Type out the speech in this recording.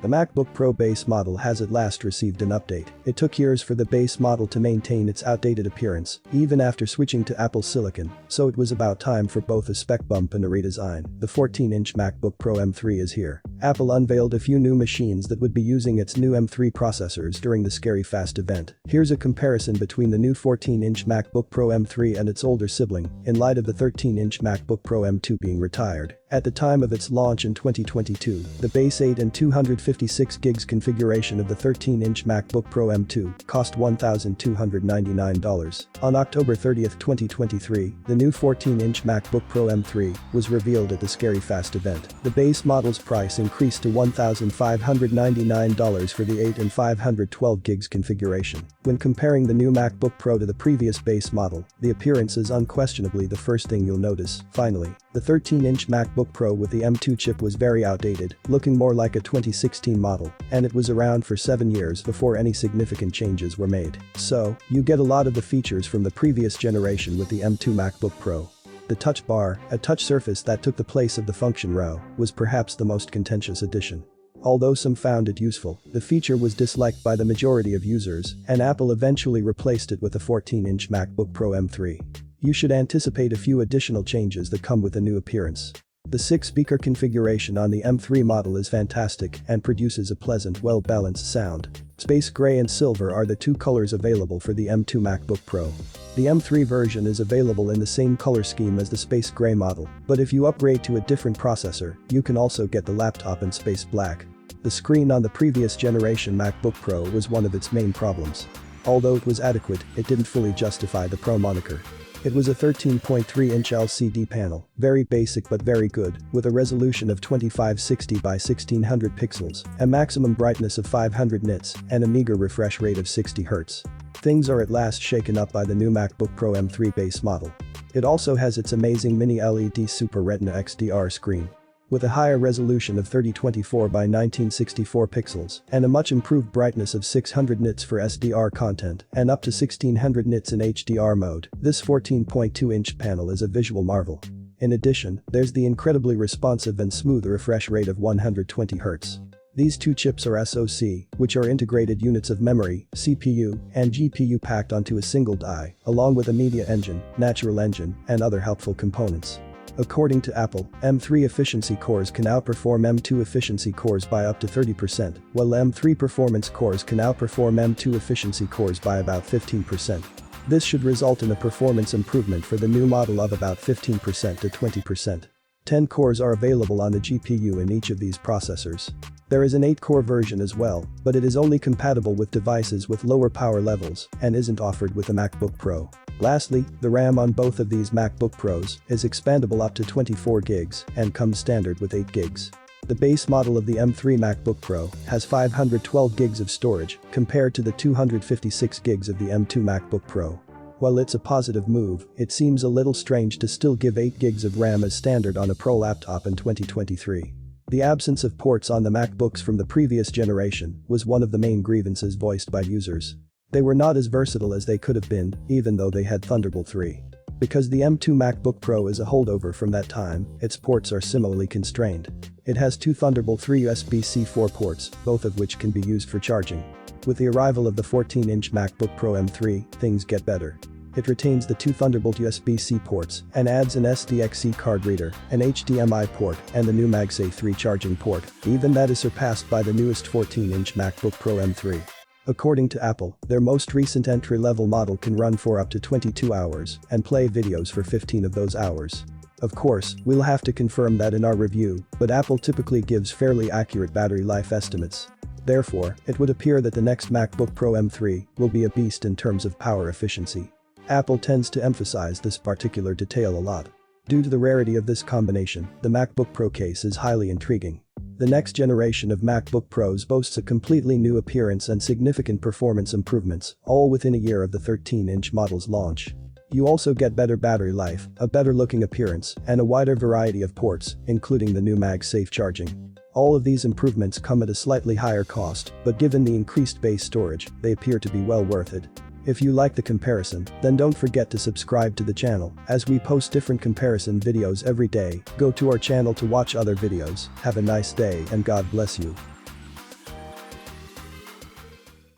The MacBook Pro base model has at last received an update. It took years for the base model to maintain its outdated appearance, even after switching to Apple Silicon, so it was about time for both a spec bump and a redesign. The 14-inch MacBook Pro M3 is here. Apple unveiled a few new machines that would be using its new M3 processors during the Scary Fast event. Here's a comparison between the new 14-inch MacBook Pro M3 and its older sibling, in light of the 13-inch MacBook Pro M2 being retired. At the time of its launch in 2022, the base 8 and 256 gigs configuration of the 13-inch MacBook Pro M2 cost $1,299. On October 30, 2023, the new 14-inch MacBook Pro M3 was revealed at the Scary Fast event. The base model's price increased to $1,599 for the 8 and 512 gigs configuration. When comparing the new MacBook Pro to the previous base model, the appearance is unquestionably the first thing you'll notice. Finally, the 13-inch MacBook Pro with the M2 chip was very outdated, looking more like a 2016 model, and it was around for 7 years before any significant changes were made. So, you get a lot of the features from the previous generation with the M2 MacBook Pro. The touch bar, a touch surface that took the place of the function row, was perhaps the most contentious addition. Although some found it useful, the feature was disliked by the majority of users, and Apple eventually replaced it with the 14-inch MacBook Pro M3. You should anticipate a few additional changes that come with a new appearance. The 6-speaker configuration on the M3 model is fantastic and produces a pleasant, well-balanced sound. Space gray and silver are the two colors available for the M2 MacBook Pro. The M3 version is available in the same color scheme as the space gray model, but if you upgrade to a different processor, you can also get the laptop in space black. The screen on the previous generation MacBook Pro was one of its main problems. Although it was adequate, it didn't fully justify the Pro moniker. It was a 13.3-inch LCD panel, very basic but very good, with a resolution of 2560 by 1600 pixels, a maximum brightness of 500 nits, and a meager refresh rate of 60 Hz. Things are at last shaken up by the new MacBook Pro M3 base model. It also has its amazing mini LED Super Retina XDR screen. With a higher resolution of 3024 by 1964 pixels and a much improved brightness of 600 nits for SDR content and up to 1600 nits in HDR mode, this 14.2-inch panel is a visual marvel. In addition, there's the incredibly responsive and smooth refresh rate of 120 Hz. These two chips are SoC, which are integrated units of memory, CPU, and GPU packed onto a single die, along with a media engine, natural engine, and other helpful components. According to Apple, M3 efficiency cores can outperform M2 efficiency cores by up to 30%, while M3 performance cores can outperform M2 efficiency cores by about 15%. This should result in a performance improvement for the new model of about 15% to 20%. 10 cores are available on the GPU in each of these processors. There is an 8-core version as well, but it is only compatible with devices with lower power levels and isn't offered with the MacBook Pro. Lastly, the RAM on both of these MacBook Pros is expandable up to 24 gigs and comes standard with 8 gigs. The base model of the M3 MacBook Pro has 512 gigs of storage compared to the 256 gigs of the M2 MacBook Pro. While it's a positive move, it seems a little strange to still give 8 gigs of RAM as standard on a Pro laptop in 2023. The absence of ports on the MacBooks from the previous generation was one of the main grievances voiced by users. They were not as versatile as they could have been, even though they had Thunderbolt 3. Because the M2 MacBook Pro is a holdover from that time, its ports are similarly constrained. It has 2 Thunderbolt 3 USB-C 4 ports, both of which can be used for charging. With the arrival of the 14-inch MacBook Pro M3, things get better. It retains the 2 Thunderbolt USB-C ports and adds an SDXC card reader, an HDMI port, and the new MagSafe 3 charging port. Even that is surpassed by the newest 14-inch MacBook Pro M3. According to Apple, their most recent entry-level model can run for up to 22 hours and play videos for 15 of those hours. Of course, we'll have to confirm that in our review, but Apple typically gives fairly accurate battery life estimates. Therefore, it would appear that the next MacBook Pro M3 will be a beast in terms of power efficiency. Apple tends to emphasize this particular detail a lot. Due to the rarity of this combination, the MacBook Pro case is highly intriguing. The next generation of MacBook Pros boasts a completely new appearance and significant performance improvements, all within a year of the 13-inch model's launch. You also get better battery life, a better-looking appearance, and a wider variety of ports, including the new MagSafe charging. All of these improvements come at a slightly higher cost, but given the increased base storage, they appear to be well worth it. If you like the comparison, then don't forget to subscribe to the channel, as we post different comparison videos every day. Go to our channel to watch other videos. Have a nice day and God bless you.